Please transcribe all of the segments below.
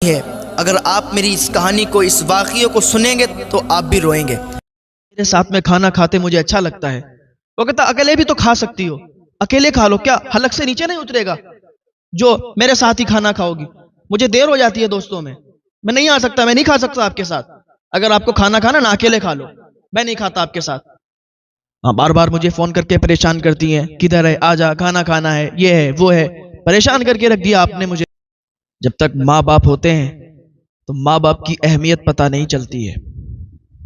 ہے، اگر آپ میری اس کہانی کو، اس واقعے کو سنیں گے تو آپ بھی روئیں گے۔ میرے ساتھ میں کھانا کھاتے مجھے اچھا لگتا ہے۔ وہ کہتا اکیلے بھی تو کھا سکتی ہو، اکیلے کھا لو، کیا حلق سے نیچے نہیں اترے گا جو میرے ساتھ ہی کھانا کھاؤ گی؟ مجھے دیر ہو جاتی ہے دوستوں میں نہیں آ سکتا، میں نہیں کھا سکتا آپ کے ساتھ۔ اگر آپ کو کھانا کھانا نا اکیلے کھا لو، میں نہیں کھاتا آپ کے ساتھ۔ ہاں، بار بار مجھے فون کر کے پریشان کرتی ہیں، کدھر ہے، آ جا، کھانا کھانا ہے، یہ ہے وہ ہے، پریشان کر کے رکھ دیا آپ نے مجھے۔ جب تک ماں باپ ہوتے ہیں تو ماں باپ کی اہمیت پتہ نہیں چلتی ہے،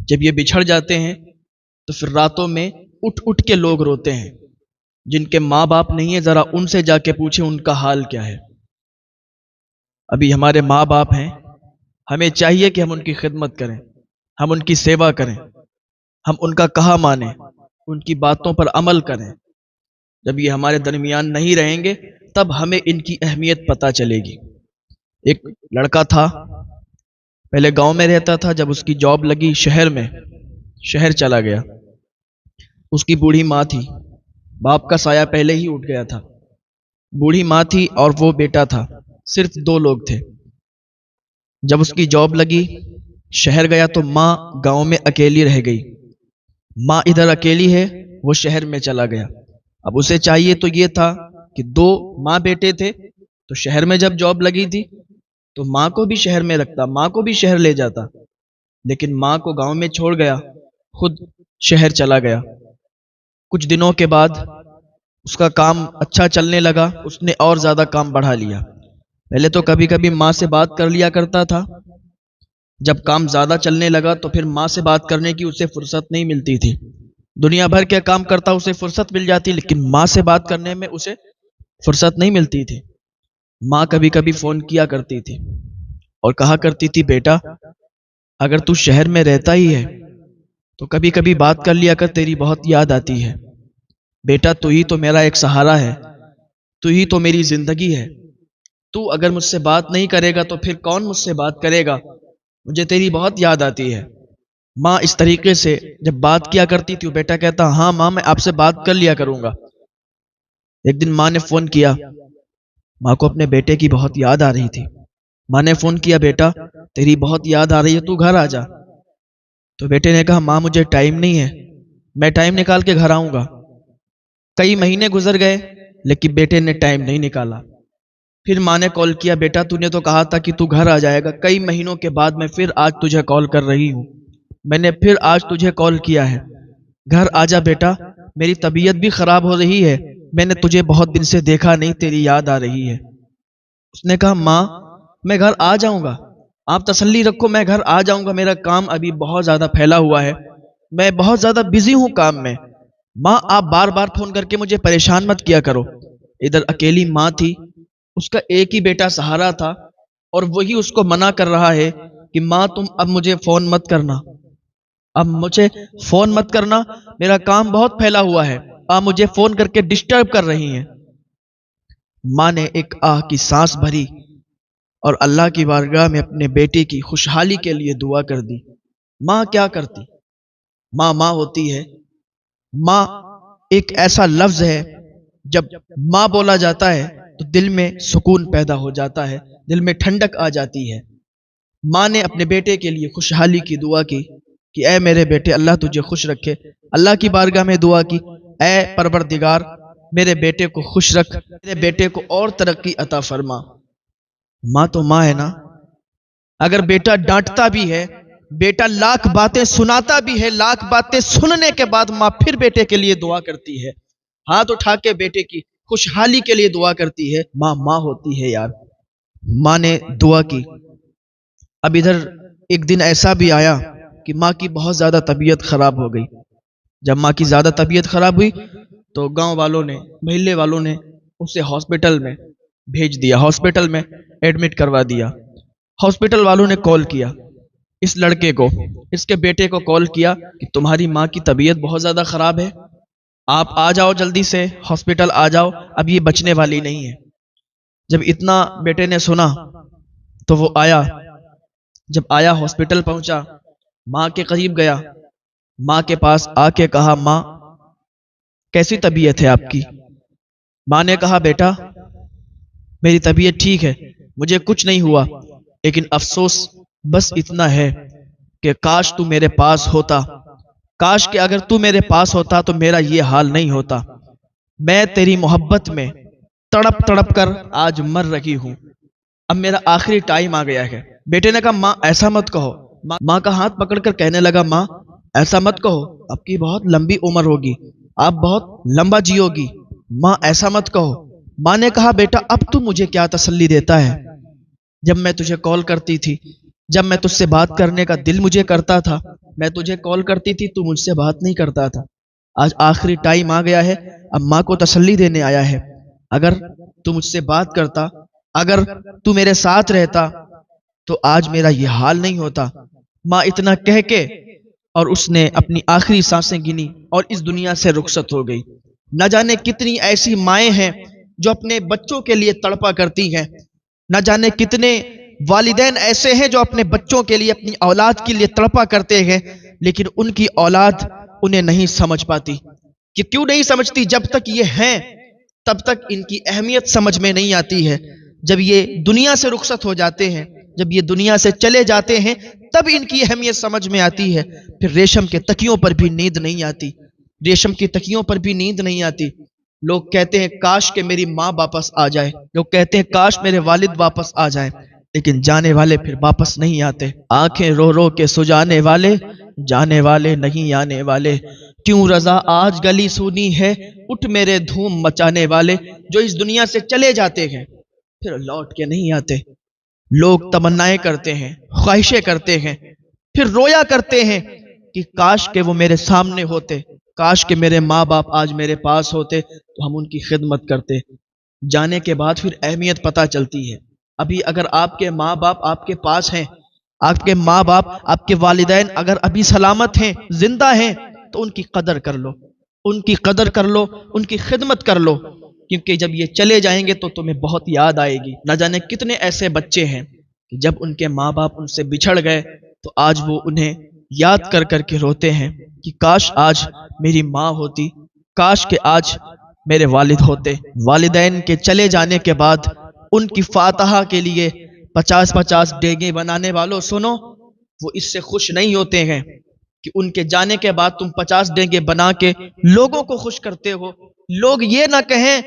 جب یہ بچھڑ جاتے ہیں تو پھر راتوں میں اٹھ اٹھ کے لوگ روتے ہیں۔ جن کے ماں باپ نہیں ہے ذرا ان سے جا کے پوچھیں ان کا حال کیا ہے۔ ابھی ہمارے ماں باپ ہیں، ہمیں چاہیے کہ ہم ان کی خدمت کریں، ہم ان کی سیوا کریں، ہم ان کا کہا مانیں، ان کی باتوں پر عمل کریں۔ جب یہ ہمارے درمیان نہیں رہیں گے تب ہمیں ان کی اہمیت پتہ چلے گی۔ ایک لڑکا تھا، پہلے گاؤں میں رہتا تھا، جب اس کی جاب لگی شہر میں، شہر چلا گیا۔ اس کی بوڑھی ماں تھی، باپ کا سایہ پہلے ہی اٹھ گیا تھا، بوڑھی ماں تھی اور وہ بیٹا تھا، صرف دو لوگ تھے۔ جب اس کی جاب لگی شہر گیا تو ماں گاؤں میں اکیلی رہ گئی۔ ماں ادھر اکیلی ہے، وہ شہر میں چلا گیا۔ اب اسے چاہیے تو یہ تھا کہ دو ماں بیٹے تھے، تو شہر میں جب جاب لگی تھی تو ماں کو بھی شہر میں رکھتا، ماں کو بھی شہر لے جاتا، لیکن ماں کو گاؤں میں چھوڑ گیا، خود شہر چلا گیا۔ کچھ دنوں کے بعد اس کا کام اچھا چلنے لگا، اس نے اور زیادہ کام بڑھا لیا۔ پہلے تو کبھی کبھی ماں سے بات کر لیا کرتا تھا، جب کام زیادہ چلنے لگا تو پھر ماں سے بات کرنے کی اسے فرصت نہیں ملتی تھی۔ دنیا بھر کے کام کرتا اسے فرصت مل جاتی، لیکن ماں سے بات کرنے میں اسے فرصت نہیں ملتی تھی۔ ماں کبھی کبھی فون کیا کرتی تھی اور کہا کرتی تھی، بیٹا اگر تو شہر میں رہتا ہی ہے تو کبھی کبھی بات کر لیا کر، تیری بہت یاد آتی ہے۔ بیٹا تو ہی تو میرا ایک سہارا ہے، تو ہی تو میری زندگی ہے، تو اگر مجھ سے بات نہیں کرے گا تو پھر کون مجھ سے بات کرے گا، مجھے تیری بہت یاد آتی ہے۔ ماں اس طریقے سے جب بات کیا کرتی تھی، وہ بیٹا کہتا ہاں ماں میں آپ سے بات کر لیا کروں گا۔ ایک دن ماں نے فون کیا، ماں کو اپنے بیٹے کی بہت یاد آ رہی تھی۔ ماں نے فون کیا، بیٹا تیری بہت یاد آ رہی ہے، تو گھر آ جا۔ تو بیٹے نے کہا ماں مجھے ٹائم نہیں ہے، میں ٹائم نکال کے گھر آؤں گا۔ کئی مہینے گزر گئے لیکن بیٹے نے ٹائم نہیں نکالا۔ پھر ماں نے کال کیا، بیٹا تو نے تو کہا تھا کہ تو گھر آ جائے گا، کئی مہینوں کے بعد میں پھر آج تجھے کال کر رہی ہوں، میں نے پھر آج تجھے کال کیا ہے، گھر آ جا بیٹا، میری طبیعت بھی خراب ہو رہی ہے، میں نے تجھے بہت دن سے دیکھا نہیں، تیری یاد آ رہی ہے۔ اس نے کہا ماں میں گھر آ جاؤں گا، آپ تسلی رکھو، میں گھر آ جاؤں گا، میرا کام ابھی بہت زیادہ پھیلا ہوا ہے، میں بہت زیادہ بزی ہوں کام میں، ماں آپ بار بار فون کر کے مجھے پریشان مت کیا کرو۔ ادھر اکیلی ماں تھی، اس کا ایک ہی بیٹا سہارا تھا، اور وہی اس کو منع کر رہا ہے کہ ماں تم اب مجھے فون مت کرنا، اب مجھے فون مت کرنا، میرا کام بہت پھیلا ہوا ہے، آپ مجھے فون کر کے ڈسٹرب کر رہی ہیں۔ ماں نے ایک آہ کی سانس بھری اور اللہ کی بارگاہ میں اپنے بیٹے کی خوشحالی کے لیے دعا کر دی۔ ماں کیا کرتی؟ ماں ماں ہوتی ہے۔ ماں ایک ایسا لفظ ہے، جب ماں بولا جاتا ہے تو دل میں سکون پیدا ہو جاتا ہے، دل میں ٹھنڈک آ جاتی ہے۔ ماں نے اپنے بیٹے کے لیے خوشحالی کی دعا کی کہ اے میرے بیٹے اللہ تجھے خوش رکھے، اللہ کی بارگاہ میں دعا کی، اے پروردگار میرے بیٹے کو خوش رکھ، میرے بیٹے کو اور ترقی عطا فرما۔ ماں تو ماں ہے نا، اگر بیٹا ڈانٹتا بھی ہے، بیٹا لاکھ باتیں سناتا بھی ہے، لاکھ باتیں سننے کے بعد ماں پھر بیٹے کے لیے دعا کرتی ہے، ہاتھ اٹھا کے بیٹے کی خوشحالی کے لیے دعا کرتی ہے۔ ماں ماں ہوتی ہے یار۔ ماں نے دعا کی۔ اب ادھر ایک دن ایسا بھی آیا کہ ماں کی بہت زیادہ طبیعت خراب ہو گئی۔ جب ماں کی زیادہ طبیعت خراب ہوئی تو گاؤں والوں نے، محلے والوں نے اسے ہاسپٹل میں بھیج دیا، ہاسپٹل میں ایڈمٹ کروا دیا۔ ہاسپٹل والوں نے کال کیا اس لڑکے کو، اس کے بیٹے کو کال کیا کہ تمہاری ماں کی طبیعت بہت زیادہ خراب ہے، آپ آ جاؤ جلدی سے ہاسپٹل آ جاؤ، اب یہ بچنے والی نہیں ہے۔ جب اتنا بیٹے نے سنا تو وہ آیا، جب آیا ہاسپٹل پہنچا، ماں کے قریب گیا، ماں کے پاس آ کے کہا ماں کیسی طبیعت ہے آپ کی؟ ماں نے کہا بیٹا میری طبیعت ٹھیک ہے، مجھے کچھ نہیں ہوا، لیکن افسوس بس اتنا ہے کہ کاش تو میرے پاس ہوتا، کاش کہ اگر تو میرے پاس ہوتا تو میرا یہ حال نہیں ہوتا۔ میں تیری محبت میں تڑپ تڑپ کر آج مر رہی ہوں، اب میرا آخری ٹائم آ گیا ہے۔ بیٹے نے کہا ماں ایسا مت کہو۔ ماں کا ہاتھ پکڑ کر کہنے لگا ماں ایسا مت کہو، آپ کی بہت لمبی عمر ہوگی، آپ بہت لمبا جیو گی، ماں ایسا مت کہو۔ ماں نے کہا بیٹا اب تو مجھے کیا تسلی دیتا ہے؟ جب میں تجھے کال کرتی تھی، جب میں تجھ سے بات کرنے کا دل مجھے کرتا تھا، میں تجھے کال کرتی تھی تو مجھ سے بات نہیں کرتا تھا۔ آج آخری ٹائم آ گیا ہے، اب ماں کو تسلی دینے آیا ہے۔ اگر تو مجھ سے بات کرتا، اگر تو میرے ساتھ رہتا تو آج میرا یہ حال نہیں ہوتا۔ ماں اتنا کہہ کے اور اس نے اپنی آخری سانسیں گنی اور اس دنیا سے رخصت ہو گئی۔ نہ جانے کتنی ایسی مائیں ہیں جو اپنے بچوں کے لیے تڑپا کرتی ہیں، نہ جانے کتنے والدین ایسے ہیں جو اپنے بچوں کے لیے، اپنی اولاد کے لیے تڑپا کرتے ہیں، لیکن ان کی اولاد انہیں نہیں سمجھ پاتی۔ کہ کیوں نہیں سمجھتی؟ جب تک یہ ہیں تب تک ان کی اہمیت سمجھ میں نہیں آتی ہے، جب یہ دنیا سے رخصت ہو جاتے ہیں، جب یہ دنیا سے چلے جاتے ہیں تب ان کی اہمیت سمجھ میں آتی ہے۔ پھر ریشم کے تکیوں پر بھی نیند نہیں آتی، ریشم کی تکیوں پر بھی نیند نہیں آتی۔ لوگ کہتے ہیں کاش کہ میری ماں واپس آ جائے، لوگ کہتے ہیں کاش میرے والد واپس آ جائیں، لیکن جانے والے پھر واپس نہیں آتے۔ آنکھیں رو رو کے سجانے والے، جانے والے نہیں آنے والے۔ کیوں رضا آج گلی سونی ہے، اٹھ میرے دھوم مچانے والے۔ جو اس دنیا سے چلے جاتے ہیں پھر لوٹ کے نہیں آتے۔ لوگ تمنائیں کرتے ہیں، خواہشیں کرتے ہیں، پھر رویا کرتے ہیں کہ کاش کہ وہ میرے سامنے ہوتے، کاش کہ میرے ماں باپ آج میرے پاس ہوتے تو ہم ان کی خدمت کرتے۔ جانے کے بعد پھر اہمیت پتہ چلتی ہے۔ ابھی اگر آپ کے ماں باپ آپ کے پاس ہیں، آپ کے ماں باپ، آپ کے والدین اگر ابھی سلامت ہیں، زندہ ہیں، تو ان کی قدر کر لو، ان کی قدر کر لو، ان کی خدمت کر لو، کیونکہ جب یہ چلے جائیں گے تو تمہیں بہت یاد آئے گی۔ نہ جانے کتنے ایسے بچے ہیں کہ جب ان کے ماں باپ ان سے بچھڑ گئے تو آج وہ انہیں یاد کر کر کے روتے ہیں کہ کاش آج میری ماں ہوتی، کاش کہ آج میرے والد ہوتے۔ والدین کے چلے جانے کے بعد ان کی فاتحہ کے لیے 50-50 ڈیگیں بنانے والوں سنو، وہ اس سے خوش نہیں ہوتے ہیں کہ ان کے جانے کے بعد تم 50 ڈیگیں بنا کے لوگوں کو خوش کرتے ہو۔ لوگ یہ نہ کہیں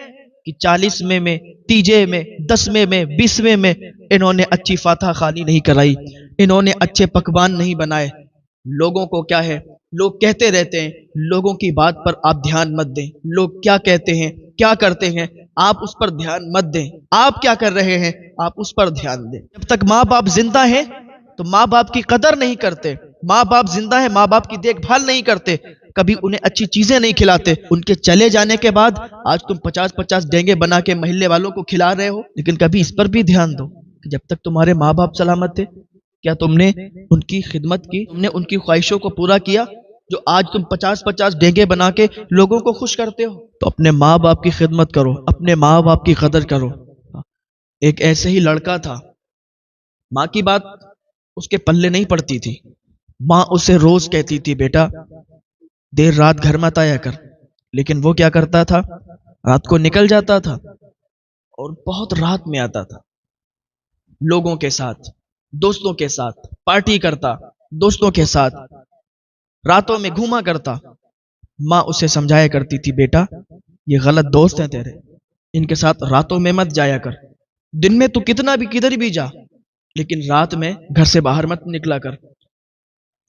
کہ 40ویں میں، 30 میں، 10ویں میں، 20ویں میں انہوں نے اچھی فاتحہ خوانی نہیں کرائی، انہوں نے اچھے پکوان نہیں بنائے۔ لوگوں کو کیا ہے، لوگ کہتے رہتے ہیں، لوگوں کی بات پر آپ دھیان مت دیں، لوگ کیا کہتے ہیں، کیا کرتے ہیں، آپ اس پر دھیان مت دیں۔ آپ کیا کر رہے ہیں، آپ اس پر دھیان دیں۔ جب تک ماں باپ زندہ ہیں تو ماں باپ کی قدر نہیں کرتے، ماں باپ زندہ ہیں، ماں باپ کی دیکھ بھال نہیں کرتے، کبھی انہیں اچھی چیزیں نہیں کھلاتے۔ ان کے چلے جانے کے بعد آج تم 50-50 ڈینگے بنا کے محلے والوں کو کھلا رہے ہو، لیکن کبھی اس پر بھی دھیان دو کہ جب تک تمہارے ماں باپ سلامت تھے کیا تم نے ان کی خدمت کی، تم نے ان کی خواہشوں کو پورا کیا؟ جو آج تم 50-50 ڈینگے بنا کے لوگوں کو خوش کرتے ہو، تو اپنے ماں باپ کی خدمت کرو، اپنے ماں باپ کی قدر کرو۔ ایک ایسے ہی لڑکا تھا، ماں کی بات اس کے پلے نہیں پڑتی تھی، ماں اسے روز کہتی تھی بیٹا دیر رات گھر مت آیا کر، لیکن وہ کیا کرتا تھا، رات کو نکل جاتا تھا اور بہت رات میں آتا تھا، لوگوں کے ساتھ، دوستوں کے ساتھ پارٹی کرتا، دوستوں کے ساتھ راتوں میں گھوما کرتا۔ ماں اسے سمجھایا کرتی تھی بیٹا یہ غلط دوست ہیں تیرے، ان کے ساتھ راتوں میں مت جایا کر، دن میں تو کتنا بھی کدھر بھی جا لیکن رات میں گھر سے باہر مت نکلا کر۔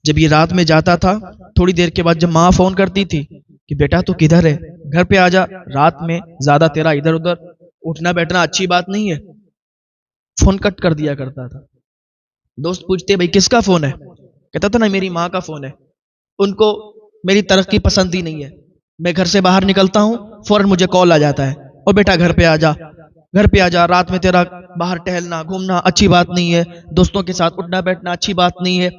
جب یہ رات میں جاتا تھا تھوڑی دیر کے بعد جب ماں فون کرتی تھی کہ بیٹا تو کدھر ہے، گھر پہ آ جا، رات میں زیادہ تیرا ادھر ادھر اٹھنا بیٹھنا اچھی بات نہیں ہے، فون کٹ کر دیا کرتا تھا۔ دوست پوچھتے بھائی کس کا فون ہے، کہتا تھا نا میری ماں کا فون ہے، ان کو میری ترقی پسند ہی نہیں ہے، میں گھر سے باہر نکلتا ہوں فوراً مجھے کال آ جاتا ہے، اور بیٹا گھر پہ آ جا، گھر پہ آ جا، رات میں تیرا باہر ٹہلنا گھومنا اچھی بات نہیں ہے، دوستوں کے ساتھ اٹھنا بیٹھنا اچھی بات نہیں ہے۔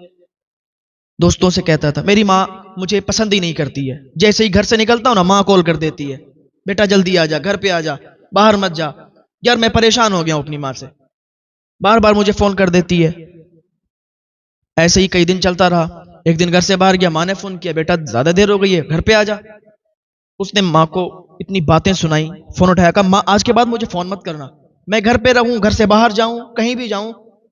دوستوں سے کہتا تھا میری ماں مجھے پسند ہی نہیں کرتی ہے، جیسے ہی گھر سے نکلتا ہوں نا ماں کال کر دیتی ہے، بیٹا جلدی آ جا، گھر پہ آ جا، باہر مت جا۔ یار میں پریشان ہو گیا ہوں اپنی ماں سے، بار بار مجھے فون کر دیتی ہے۔ ایسے ہی کئی دن چلتا رہا، ایک دن گھر سے باہر گیا، ماں نے فون کیا بیٹا زیادہ دیر ہو گئی ہے گھر پہ آ جا۔ اس نے ماں کو اتنی باتیں سنائی، فون اٹھایا، کہا ماں آج کے بعد مجھے فون مت کرنا، میں گھر پہ رہوں، گھر سے باہر جاؤں، کہیں بھی جاؤں